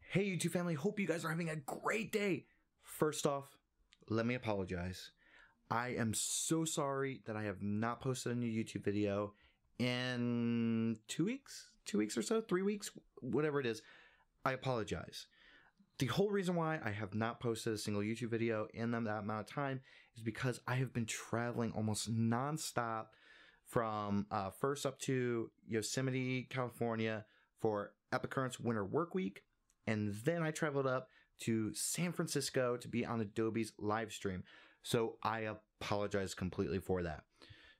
Hey YouTube family, hope you guys are having a great day. First off, let me apologize. I am so sorry that I have not posted a new YouTube video in 2 weeks? 2 weeks or so? 3 weeks? Whatever it is. I apologize. The whole reason why I have not posted a single YouTube video in that amount of time is because I have been traveling almost non-stop from first up to Yosemite, California for Epicurrence Winter Work Week. And then I traveled up to San Francisco to be on Adobe's live stream. So I apologize completely for that.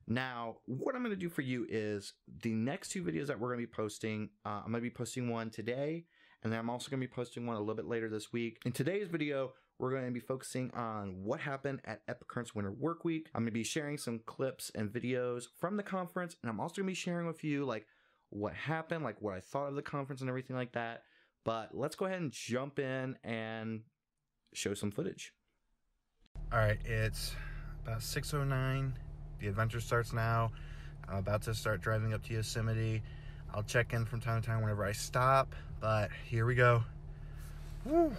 Now, what I'm going to do for you is the next two videos that we're going to be posting, I'm going to be posting one today, and then I'm also going to be posting one a little bit later this week. In today's video, we're going to be focusing on what happened at Epicurrence Winter Work Week. I'm going to be sharing some clips and videos from the conference, and I'm also going to be sharing with you like what happened, like what I thought of the conference and everything like that. But let's go ahead and jump in and show some footage. All right, it's about 6:09. The adventure starts now. I'm about to start driving up to Yosemite. I'll check in from time to time whenever I stop, but here we go. Woo.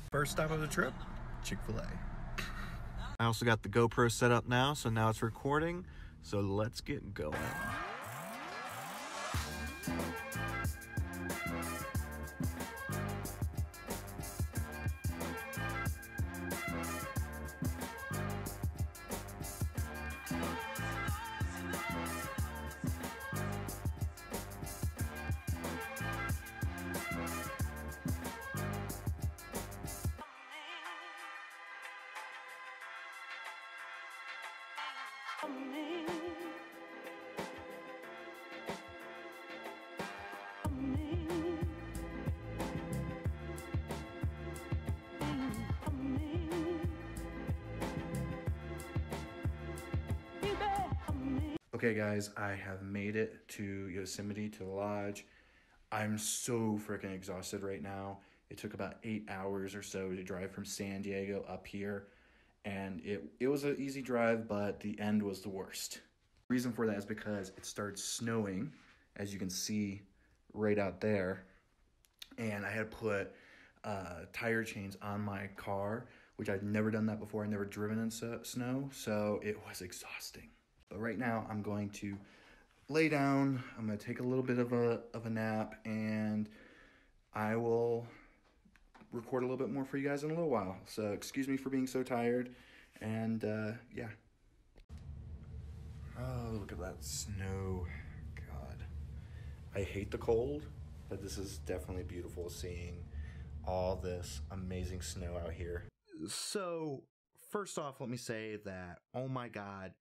First stop of the trip, Chick-fil-A. I also got the GoPro set up now, so now it's recording. So let's get going. Okay guys, I have made it to Yosemite, to the lodge. I'm so freaking exhausted right now. It took about 8 hours or so to drive from San Diego up here. And it was an easy drive, but the end was the worst. The reason for that is because it started snowing, as you can see right out there. And I had to put tire chains on my car, which I'd never done that before. I'd never driven in snow, so it was exhausting. But right now, I'm going to lay down. I'm going to take a little bit of a nap, and I will record a little bit more for you guys in a little while. So excuse me for being so tired, and yeah. Oh, look at that snow. God. I hate the cold, but this is definitely beautiful seeing all this amazing snow out here. So first off, let me say that, oh my God,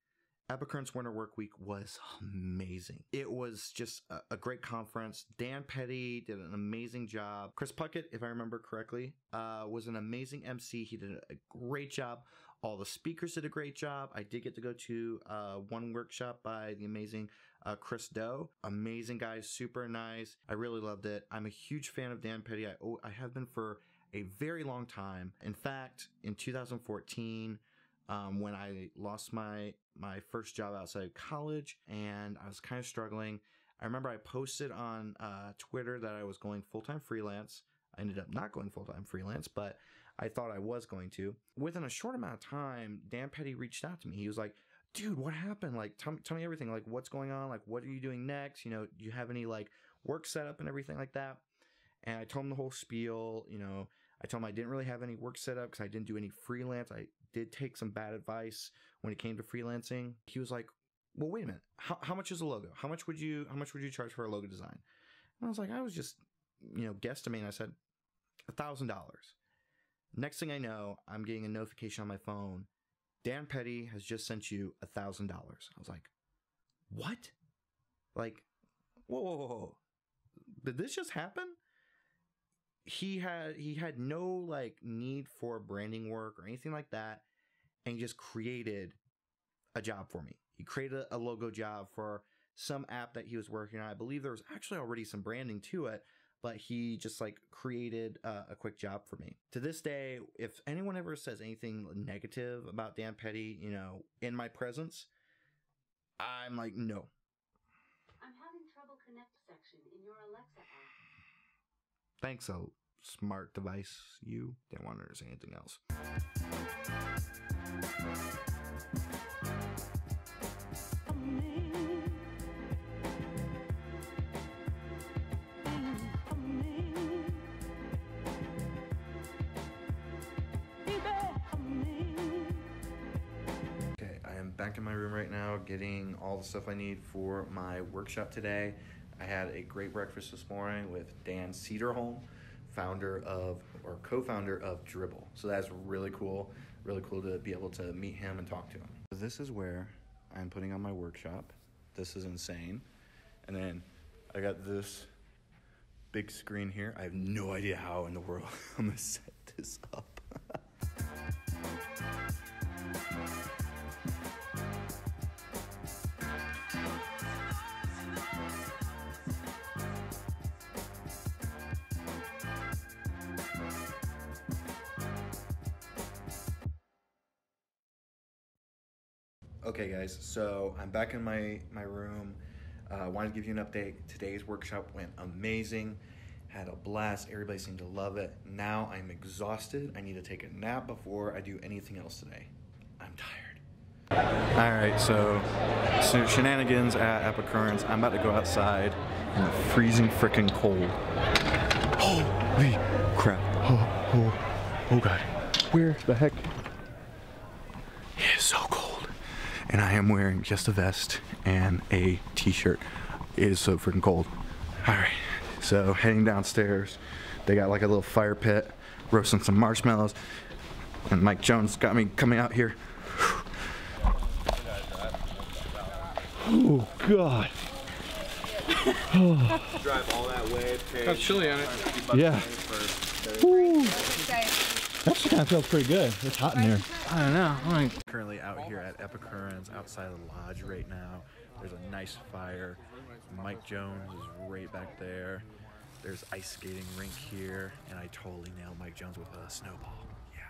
Epicurrence Winter Work Week was amazing. It was just a great conference. Dan Petty did an amazing job. Chris Puckett, if I remember correctly, was an amazing MC. He did a great job. All the speakers did a great job. I did get to go to one workshop by the amazing Chris Doe. Amazing guy, super nice. I really loved it. I'm a huge fan of Dan Petty. I have been for a very long time. In fact, in 2014, when I lost my first job outside of college and I was kind of struggling, I remember I posted on Twitter that I was going full-time freelance. I ended up not going full-time freelance, but I thought I was going to. Within a short amount of time, Dan Petty reached out to me. He was like, dude, what happened? Like, tell me everything. Like, what's going on? Like, what are you doing next? You know, do you have any like work set up and everything like that? And I told him the whole spiel. You know, I told him I didn't really have any work set up because I didn't do any freelance. I did take some bad advice when it came to freelancing. He was like, well, wait a minute. How much is a logo? How much would you charge for a logo design? And I was like, I was just, you know, guesstimating. I said, $1,000. Next thing I know, I'm getting a notification on my phone. Dan Petty has just sent you $1,000. I was like, what? Like, whoa. Did this just happen? He had no like need for branding work or anything like that, and he just created a job for me. He created a logo job for some app that he was working on. I believe there was actually already some branding to it, but he just like created a quick job for me. To this day, if anyone ever says anything negative about Dan Petty, you know, in my presence, I'm like, no. I'm having trouble connect section in your Alexa app. Thanks smart device you. Didn't want to say anything else. Back in my room right now, getting all the stuff I need for my workshop today. I had a great breakfast this morning with Dan Cederholm, founder of, or co-founder of Dribble. So that's really cool to be able to meet him and talk to him. This is where I'm putting on my workshop. This is insane. And then I got this big screen here. I have no idea how in the world I'm gonna set this up. Okay guys, so I'm back in my room. Wanted to give you an update. Today's workshop went amazing. Had a blast. Everybody seemed to love it. Now I'm exhausted. I need to take a nap before I do anything else today. I'm tired. Alright, so shenanigans at Epicurrence. I'm about to go outside in the freezing freaking cold. Holy crap. Oh god. Where the heck? It is so cold. And I am wearing just a vest and a t-shirt. It is so freaking cold. Alright, so heading downstairs. They got like a little fire pit, roasting some marshmallows. And Mike Jones got me coming out here. Oh God. Drive all that way. Got chili on it. Yeah. Woo. Actually kind of feels pretty good. It's hot in here. I don't know. I'm currently out here at Epicurrence outside of the lodge right now. There's a nice fire. Mike Jones is right back there. There's ice skating rink here, and I totally nailed Mike Jones with a snowball. Yeah.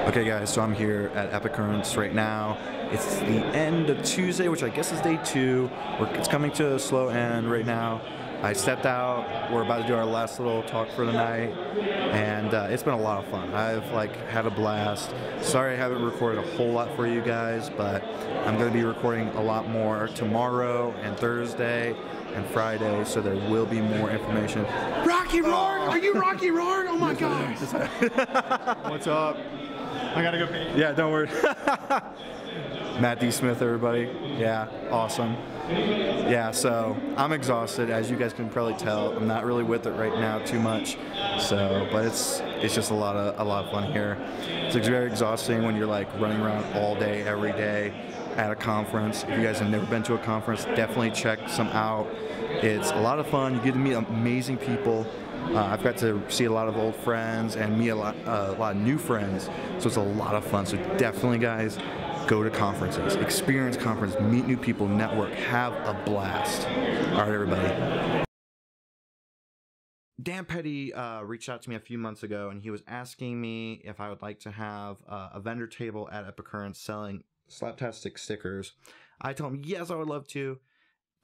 Okay guys, so I'm here at Epicurrence right now. It's the end of Tuesday, which I guess is day 2. It's coming to a slow end right now. I stepped out. We're about to do our last little talk for the night, and it's been a lot of fun. I've had a blast. Sorry I haven't recorded a whole lot for you guys, but I'm going to be recording a lot more tomorrow and Thursday and Friday, so there will be more information. Rocky Roar! Are you Rocky Roar? Oh my God! What's up? I gotta go pee. Yeah, don't worry. Matt D. Smith, everybody. Yeah, awesome. Yeah, so I'm exhausted, as you guys can probably tell. I'm not really with it right now too much. So, but it's just a lot of fun here. It's very exhausting when you're running around all day, every day at a conference. If you guys have never been to a conference, definitely check some out. It's a lot of fun. You get to meet amazing people. I've got to see a lot of old friends and meet a lot of new friends, so it's a lot of fun. So definitely, guys, go to conferences, experience conference, meet new people, network, have a blast. All right, everybody. Dan Petty reached out to me a few months ago, and he was asking me if I would like to have a vendor table at Epicurrence selling Slaptastic stickers. I told him yes, I would love to.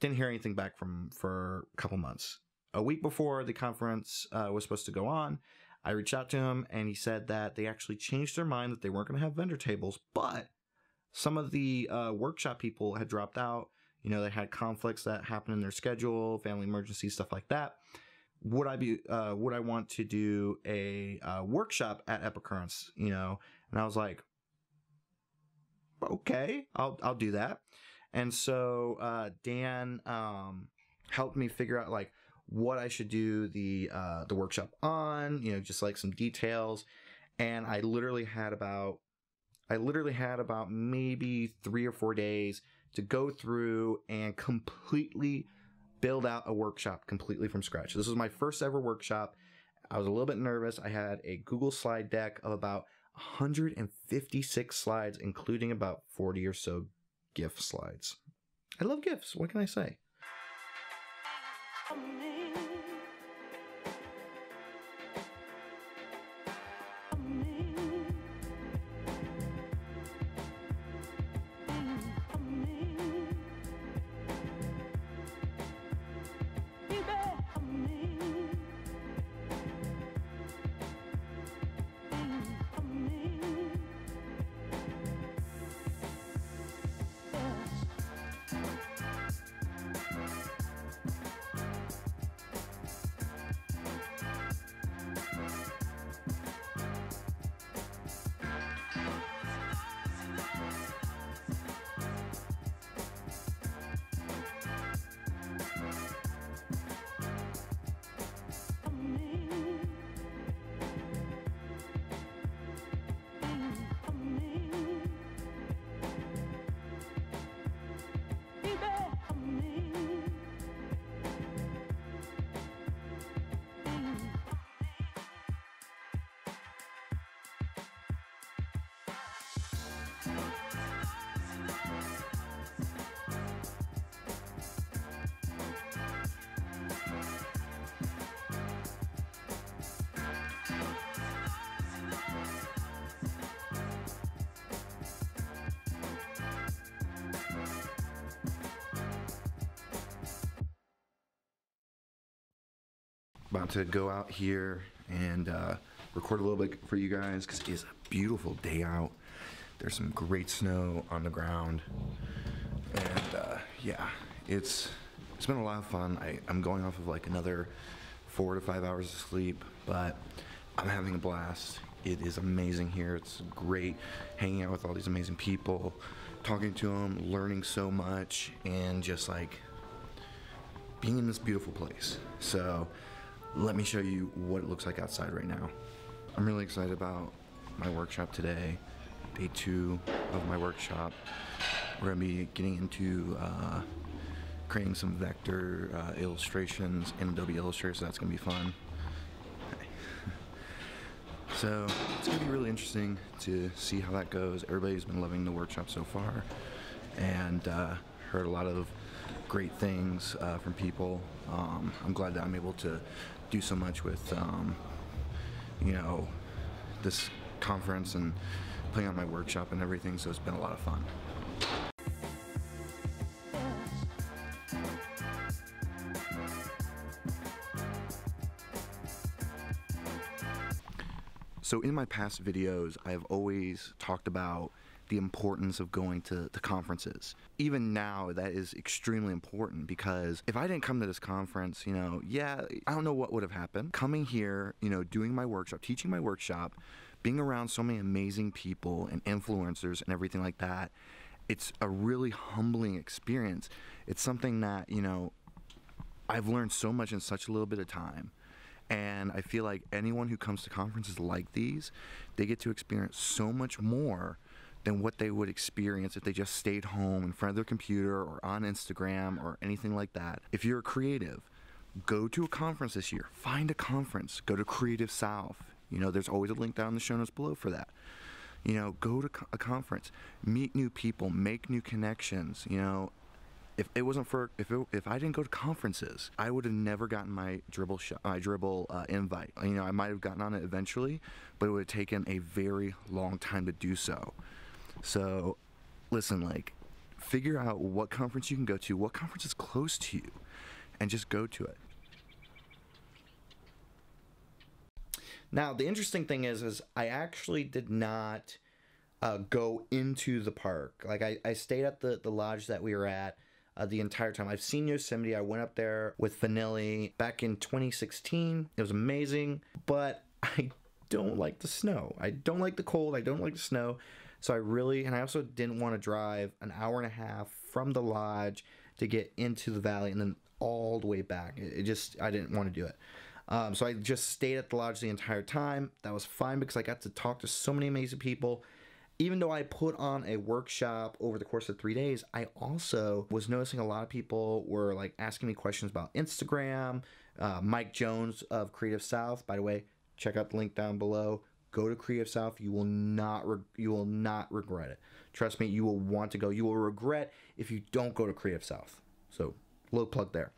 Didn't hear anything back for a couple months. A week before the conference was supposed to go on, I reached out to him, and he said that they actually changed their mind, that they weren't going to have vendor tables, but some of the workshop people had dropped out. You know, they had conflicts that happened in their schedule, family emergencies, stuff like that. Would I want to do a workshop at Epicurrence? You know, and I was like, okay, I'll do that. And so Dan helped me figure out what I should do the workshop on, you know, just some details. And I literally had about maybe 3 or 4 days to go through and completely build out a workshop completely from scratch. This was my first ever workshop. I was a little bit nervous. I had a Google slide deck of about 156 slides, including about 40 or so GIF slides. I love GIFs. What can I say? About to go out here and record a little bit for you guys because it is a beautiful day out. There's some great snow on the ground, and yeah, it's been a lot of fun. I'm going off of like another 4 to 5 hours of sleep, but I'm having a blast. It is amazing here. It's great hanging out with all these amazing people, talking to them, learning so much, and just like being in this beautiful place. So let me show you what it looks like outside right now. I'm really excited about my workshop today, day 2 of my workshop. We're gonna be getting into creating some vector illustrations in Adobe Illustrator, so that's gonna be fun. So it's gonna be really interesting to see how that goes. Everybody's been loving the workshop so far, and heard a lot of great things from people. I'm glad that I'm able to do so much with you know, this conference and putting on my workshop and everything, so it's been a lot of fun. So in my past videos, I've always talked about the importance of going to conferences. Even now, that is extremely important, because if I didn't come to this conference, you know, yeah, I don't know what would have happened. Coming here, you know, doing my workshop, teaching my workshop, being around so many amazing people and influencers and everything like that, it's a really humbling experience. It's something that, you know, I've learned so much in such a little bit of time. And I feel like anyone who comes to conferences like these, they get to experience so much more than what they would experience if they just stayed home in front of their computer or on Instagram or anything like that. If you're a creative, go to a conference this year. Find a conference. Go to Creative South. You know, there's always a link down in the show notes below for that. You know, go to a conference. Meet new people. Make new connections. You know, if it wasn't for, if I didn't go to conferences, I would have never gotten my Dribbble invite. You know, I might have gotten on it eventually, but it would have taken a very long time to do so. So, listen, like, figure out what conference you can go to, what conference is close to you, and just go to it. Now, the interesting thing is I actually did not go into the park. Like, I stayed at the lodge that we were at the entire time. I've seen Yosemite. I went up there with Vanilli back in 2016. It was amazing, but I don't like the snow. I don't like the cold. I don't like the snow. So I also didn't want to drive an hour and a half from the lodge to get into the valley and then all the way back. I didn't want to do it. So I just stayed at the lodge the entire time. That was fine because I got to talk to so many amazing people. Even though I put on a workshop over the course of 3 days, I also was noticing a lot of people were like asking me questions about Instagram. Mike Jones of Creative South, by the way, check out the link down below. Go to Creative South. You will not regret it. Trust me, you will want to go. You will regret if you don't go to Creative South. So, little plug there.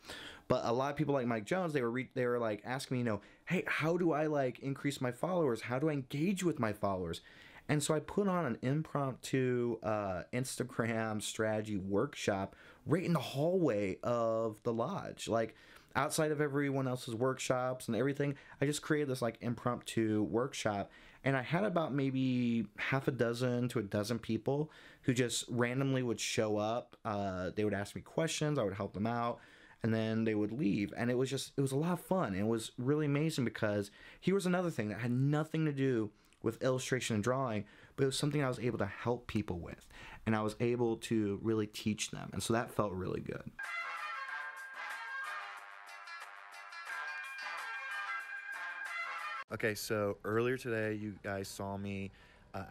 But a lot of people like Mike Jones, they were like asking me, you know, hey, how do I like increase my followers? How do I engage with my followers? And so I put on an impromptu Instagram strategy workshop right in the hallway of the lodge. Like, outside of everyone else's workshops and everything, I just created this like impromptu workshop. And I had about maybe half a dozen to a dozen people who just randomly would show up. They would ask me questions. I would help them out. And then they would leave. And it was a lot of fun. And it was really amazing because here was another thing that had nothing to do with illustration and drawing, but it was something I was able to help people with. And I was able to really teach them. And so that felt really good. Okay, so earlier today, you guys saw me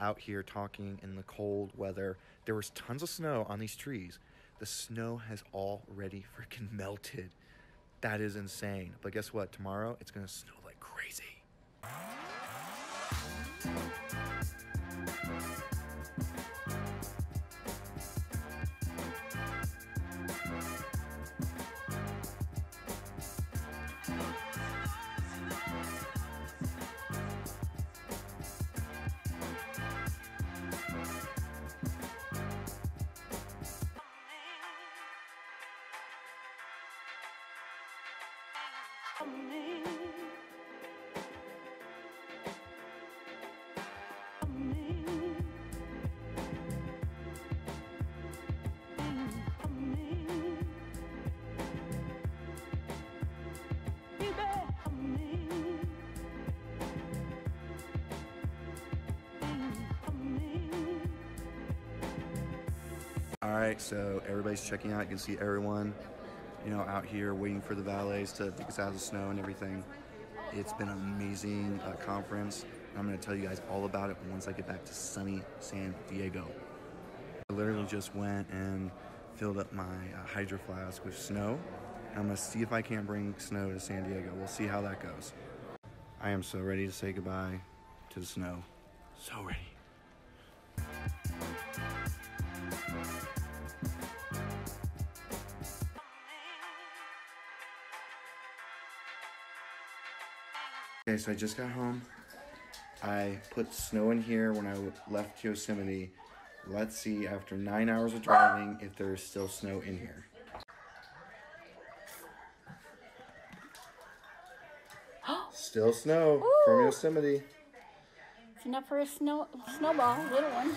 out here talking in the cold weather. There was tons of snow on these trees. The snow has already freaking melted. That is insane. But guess what? Tomorrow, it's gonna snow like crazy. Alright, so everybody's checking out. You can see everyone, you know, out here waiting for the valets to take us out of the snow and everything. It's been an amazing conference. I'm going to tell you guys all about it once I get back to sunny San Diego. I literally just went and filled up my hydro flask with snow. I'm going to see if I can't bring snow to San Diego. We'll see how that goes. I am so ready to say goodbye to the snow. So ready. Okay, so I just got home. I put snow in here when I left Yosemite. Let's see, after 9 hours of driving, if there's still snow in here. Still snow from Yosemite. It's enough for a snowball, little one.